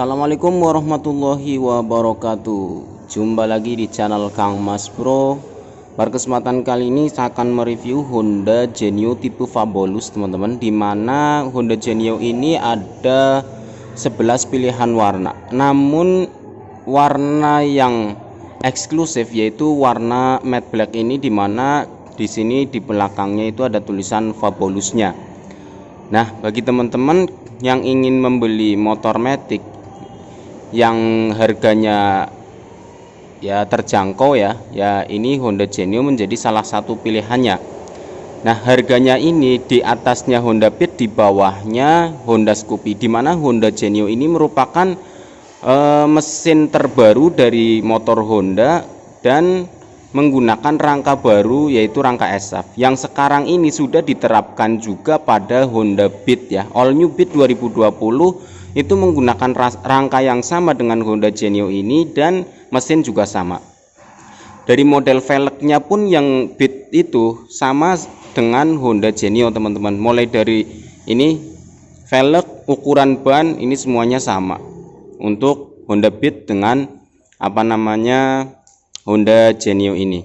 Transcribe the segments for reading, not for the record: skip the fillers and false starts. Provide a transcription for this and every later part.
Assalamualaikum warahmatullahi wabarakatuh. Jumpa lagi di channel Kang Mas Bro. Pada kesempatan kali ini saya akan mereview Honda Genio tipe Fabulous teman-teman, dimana Honda Genio ini ada 11 pilihan warna, namun warna yang eksklusif yaitu warna matte black ini, dimana di sini di belakangnya itu ada tulisan Fabulousnya. Nah, bagi teman-teman yang ingin membeli motor matic yang harganya ya terjangkau ya ini Honda Genio menjadi salah satu pilihannya. Nah, harganya ini di atasnya Honda Beat, di bawahnya Honda Scoopy, dimana Honda Genio ini merupakan mesin terbaru dari motor Honda dan menggunakan rangka baru yaitu rangka SF yang sekarang ini sudah diterapkan juga pada Honda Beat ya. All New Beat 2020 itu menggunakan rangka yang sama dengan Honda Genio ini dan mesin juga sama. Dari model velgnya pun yang Beat itu sama dengan Honda Genio teman-teman. Mulai dari ini velg, ukuran ban, ini semuanya sama untuk Honda Beat dengan Honda Genio ini.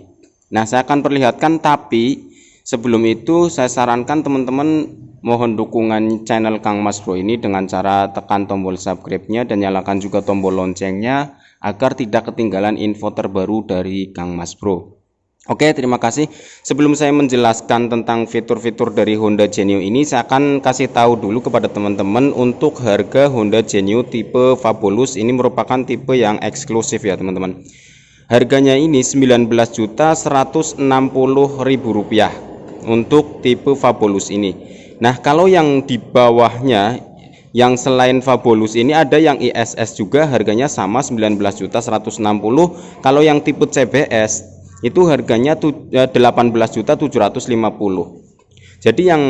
Nah, saya akan perlihatkan, tapi sebelum itu saya sarankan teman-teman mohon dukungan channel Kang Mas Bro ini dengan cara tekan tombol subscribe-nya dan nyalakan juga tombol loncengnya agar tidak ketinggalan info terbaru dari Kang Mas Bro. Oke, terima kasih. Sebelum saya menjelaskan tentang fitur-fitur dari Honda Genio ini, saya akan kasih tahu dulu kepada teman-teman untuk harga Honda Genio tipe Fabulous. Ini merupakan tipe yang eksklusif ya teman-teman. Harganya ini Rp19.160.000 untuk tipe Fabulous ini. Nah, kalau yang di bawahnya yang selain Fabulous ini ada yang ISS juga, harganya sama Rp19.160.000. Kalau yang tipe CBS itu harganya Rp18.750.000. Jadi yang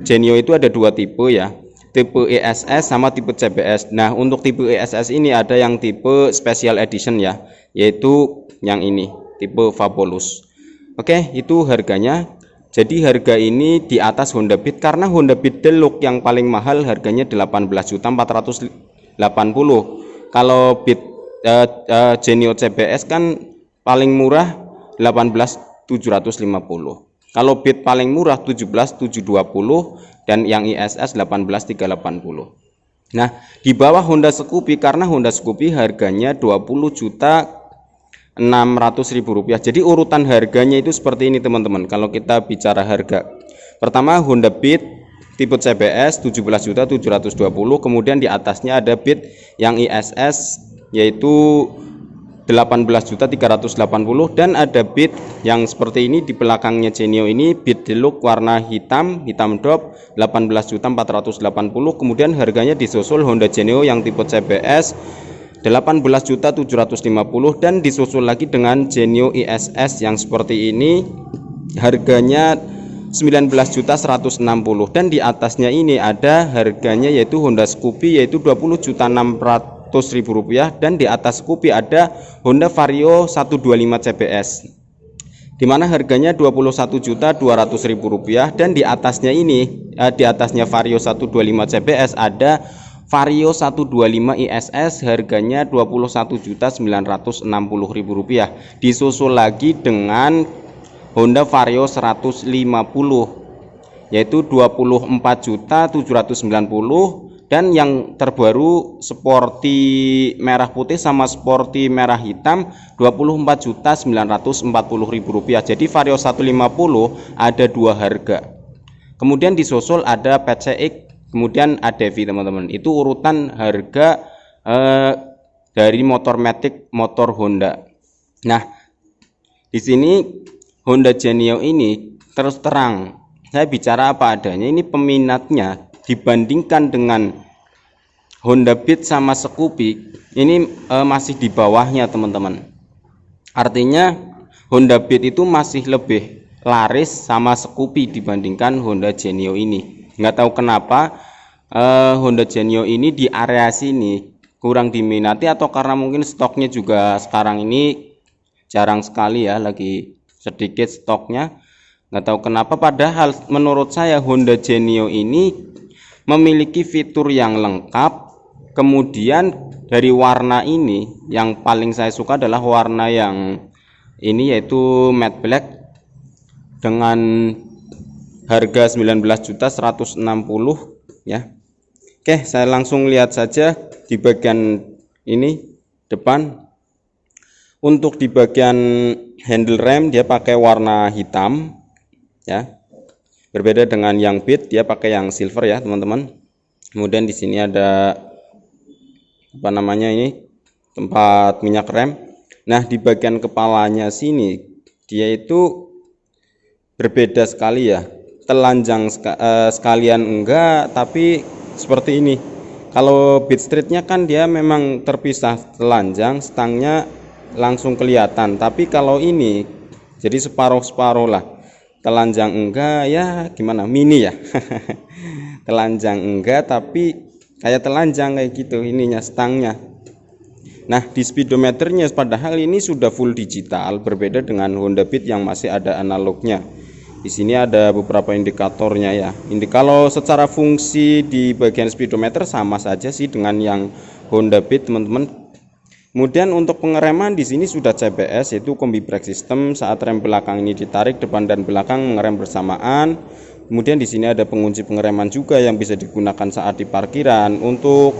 Genio itu ada dua tipe ya, tipe ISS sama tipe CBS. Nah, untuk tipe ISS ini ada yang tipe Special Edition ya, yaitu yang ini tipe Fabulous. Oke, itu harganya. Jadi harga ini di atas Honda Beat, karena Honda Beat Deluxe yang paling mahal harganya Rp18.480.000. Kalau Beat Genio CBS kan paling murah Rp18.750. Kalau Beat paling murah Rp17.720 dan yang ISS Rp18.380. Nah, di bawah Honda Scoopy, karena Honda Scoopy harganya Rp20.600.000. Jadi urutan harganya itu seperti ini teman-teman. Kalau kita bicara harga, pertama Honda Beat tipe CBS Rp17.720, kemudian di atasnya ada Beat yang ISS yaitu Rp18.380, dan ada Beat yang seperti ini di belakangnya Genio ini, Beat Deluxe warna hitam drop Rp18.480. Kemudian harganya disusul Honda Genio yang tipe CBS Rp18.750 dan disusul lagi dengan Genio ISS yang seperti ini, harganya Rp19.160, dan di atasnya ini ada harganya yaitu Honda Scoopy yaitu Rp20.600.000, dan di atas Scoopy ada Honda Vario 125 CBS dimana harganya Rp21.200.000, dan di atasnya ini di atasnya Vario 125 CBS ada Vario 125 ISS, harganya Rp21.960.000. Disusul lagi dengan Honda Vario 150 yaitu Rp24.790, dan yang terbaru Sporty merah putih sama Sporty merah hitam Rp24.940.000. Jadi Vario 150 ada dua harga. Kemudian disusul ada PCX, kemudian ADV teman-teman. Itu urutan harga dari motor matic motor Honda. Nah, di sini Honda Genio ini terus terang saya bicara apa adanya, ini peminatnya dibandingkan dengan Honda Beat sama Scoopy ini masih di bawahnya teman-teman. Artinya Honda Beat itu masih lebih laris sama Scoopy dibandingkan Honda Genio ini. Nggak tahu kenapa Honda Genio ini di area sini kurang diminati, atau karena mungkin stoknya juga sekarang ini jarang sekali ya, lagi sedikit stoknya. Nggak tahu kenapa, padahal menurut saya Honda Genio ini memiliki fitur yang lengkap, Kemudian dari warna ini yang paling saya suka adalah warna yang ini, yaitu matte black dengan harga 19.160 ya. Oke, saya langsung lihat saja di bagian ini depan. Untuk di bagian handle rem dia pakai warna hitam ya. Berbeda dengan yang beat, dia pakai yang silver ya, teman-teman. Kemudian di sini ada apa namanya ini, tempat minyak rem. Nah, di bagian kepalanya sini dia itu berbeda sekali ya. Telanjang sekalian enggak, tapi seperti ini. Kalau Beat Streetnya kan dia memang terpisah telanjang, stangnya langsung kelihatan. Tapi kalau ini jadi separuh-separuh lah. Telanjang enggak ya, gimana, mini ya. Telanjang enggak tapi kayak telanjang kayak gitu ininya, stangnya. Nah, di speedometernya padahal ini sudah full digital, berbeda dengan Honda Beat yang masih ada analognya. Di sini ada beberapa indikatornya ya. Ini kalau secara fungsi di bagian speedometer sama saja sih dengan yang Honda Beat, teman-teman. Kemudian untuk pengereman di sini sudah CBS, yaitu Combi Brake System. Saat rem belakang ini ditarik, depan dan belakang mengerem bersamaan. Kemudian di sini ada pengunci pengereman juga yang bisa digunakan saat di parkiran. Untuk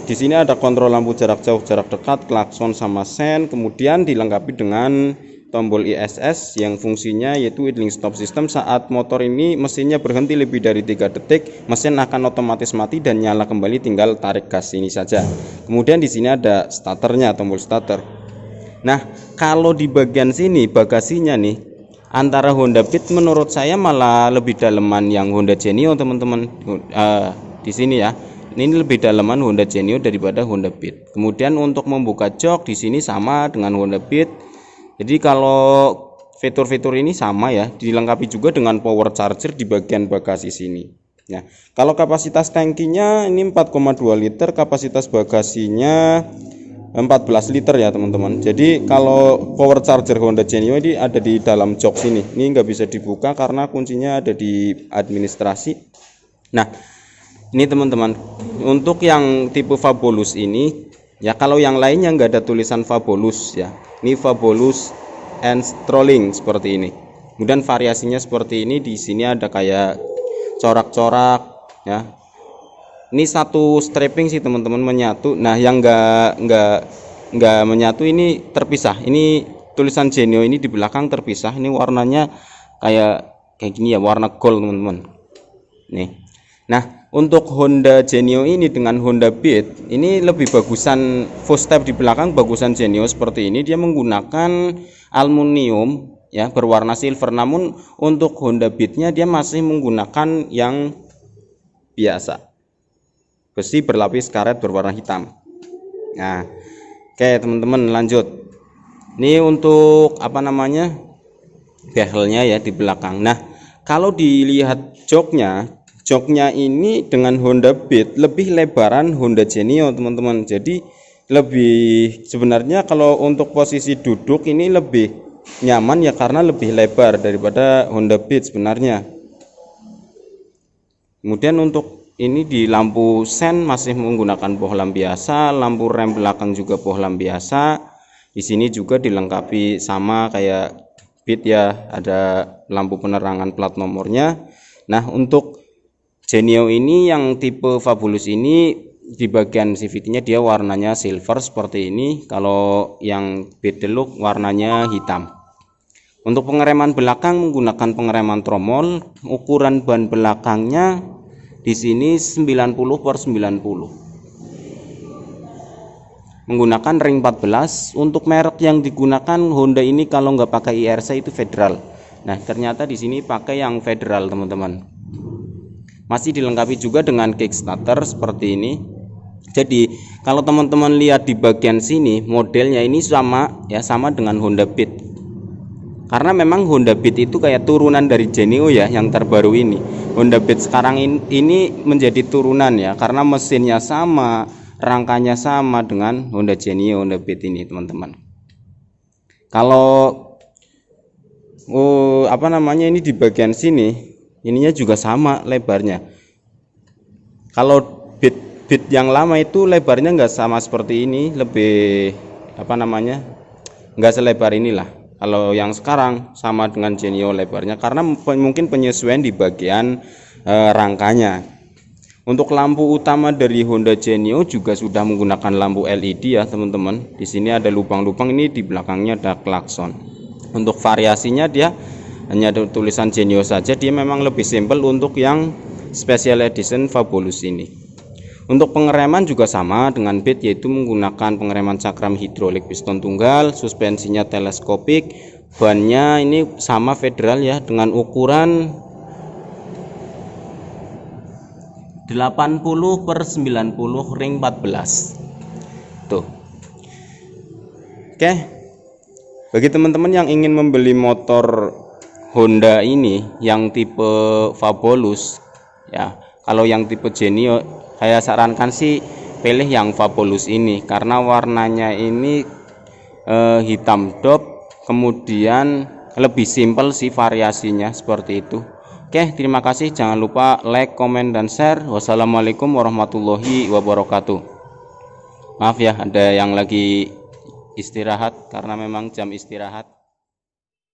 di sini ada kontrol lampu jarak jauh, jarak dekat, klakson sama sen. Kemudian dilengkapi dengan tombol ISS yang fungsinya yaitu idling stop system. Saat motor ini mesinnya berhenti lebih dari 3 detik, mesin akan otomatis mati dan nyala kembali, tinggal tarik gas ini saja. Kemudian di sini ada starternya, tombol starter. Nah, kalau di bagian sini bagasinya nih, antara Honda Beat menurut saya malah lebih daleman yang Honda Genio, teman-teman. Di sini ya, ini lebih daleman Honda Genio daripada Honda Beat. Kemudian untuk membuka jok di sini sama dengan Honda Beat. Jadi kalau fitur-fitur ini sama ya, dilengkapi juga dengan power charger di bagian bagasi sini. Ya, kalau kapasitas tangkinya ini 4,2 liter, kapasitas bagasinya 14 liter ya, teman-teman. Jadi kalau power charger Honda Genio ini ada di dalam jok sini. Ini nggak bisa dibuka karena kuncinya ada di administrasi. Nah, ini teman-teman, untuk yang tipe Fabolous ini ya, kalau yang lainnya nggak ada tulisan Fabolous ya. Ini Fabolous and Strolling seperti ini. Kemudian variasinya seperti ini. Di sini ada kayak corak-corak ya. Ini satu strapping sih, teman-teman, menyatu. Nah, yang nggak menyatu ini terpisah. Ini tulisan Genio ini di belakang terpisah. Ini warnanya kayak gini ya, warna gold, teman-teman. Nih. Nah, untuk Honda Genio ini dengan Honda Beat ini lebih bagusan footstep di belakang, bagusan Genio seperti ini. Dia menggunakan aluminium ya, berwarna silver. Namun untuk Honda Beatnya dia masih menggunakan yang biasa, besi berlapis karet berwarna hitam. Nah, oke teman-teman, lanjut. Ini untuk apa namanya, bezelnya ya di belakang. Nah, kalau dilihat joknya ini dengan Honda Beat lebih lebaran Honda Genio, teman-teman. Jadi lebih, sebenarnya kalau untuk posisi duduk ini lebih nyaman ya, karena lebih lebar daripada Honda Beat sebenarnya. Kemudian untuk ini di lampu sen masih menggunakan bohlam biasa, lampu rem belakang juga bohlam biasa. Di sini juga dilengkapi sama kayak Beat ya, ada lampu penerangan plat nomornya. Nah, untuk Genio ini yang tipe Fabolous ini di bagian CVT-nya dia warnanya silver seperti ini. Kalau yang Beat Deluxe warnanya hitam. Untuk pengereman belakang menggunakan pengereman tromol. Ukuran ban belakangnya di sini 90/90. Menggunakan ring 14. Untuk merek yang digunakan Honda ini kalau nggak pakai IRC itu Federal. Nah, ternyata di sini pakai yang Federal, teman-teman. Masih dilengkapi juga dengan kickstarter seperti ini. Jadi kalau teman-teman lihat di bagian sini, modelnya ini sama ya, sama dengan Honda Beat. Karena memang Honda Beat itu kayak turunan dari Genio ya, yang terbaru ini. Honda Beat sekarang ini menjadi turunan ya, karena mesinnya sama, rangkanya sama dengan Honda Genio, Honda Beat ini, teman-teman. Kalau apa namanya, ini di bagian sini ininya juga sama lebarnya. Kalau Beat Beat yang lama itu lebarnya nggak sama seperti ini, lebih nggak selebar inilah. Kalau yang sekarang sama dengan Genio lebarnya karena mungkin penyesuaian di bagian rangkanya. Untuk lampu utama dari Honda Genio juga sudah menggunakan lampu LED ya teman-teman. Di sini ada lubang-lubang, ini di belakangnya ada klakson. Untuk variasinya dia hanya ada tulisan Genio saja, dia memang lebih simpel untuk yang special edition Fabulous ini. Untuk pengereman juga sama dengan Beat, yaitu menggunakan pengereman cakram hidrolik piston tunggal, suspensinya teleskopik, bannya ini sama Federal ya dengan ukuran 80/90 ring 14 tuh. Oke, bagi teman-teman yang ingin membeli motor Honda ini yang tipe Fabulous ya, kalau yang tipe Genio saya sarankan sih pilih yang Fabulous ini karena warnanya ini hitam dop, kemudian lebih simpel sih variasinya seperti itu. Oke, terima kasih. Jangan lupa like, komen, dan share. Wassalamualaikum warahmatullahi wabarakatuh. Maaf ya, ada yang lagi istirahat karena memang jam istirahat.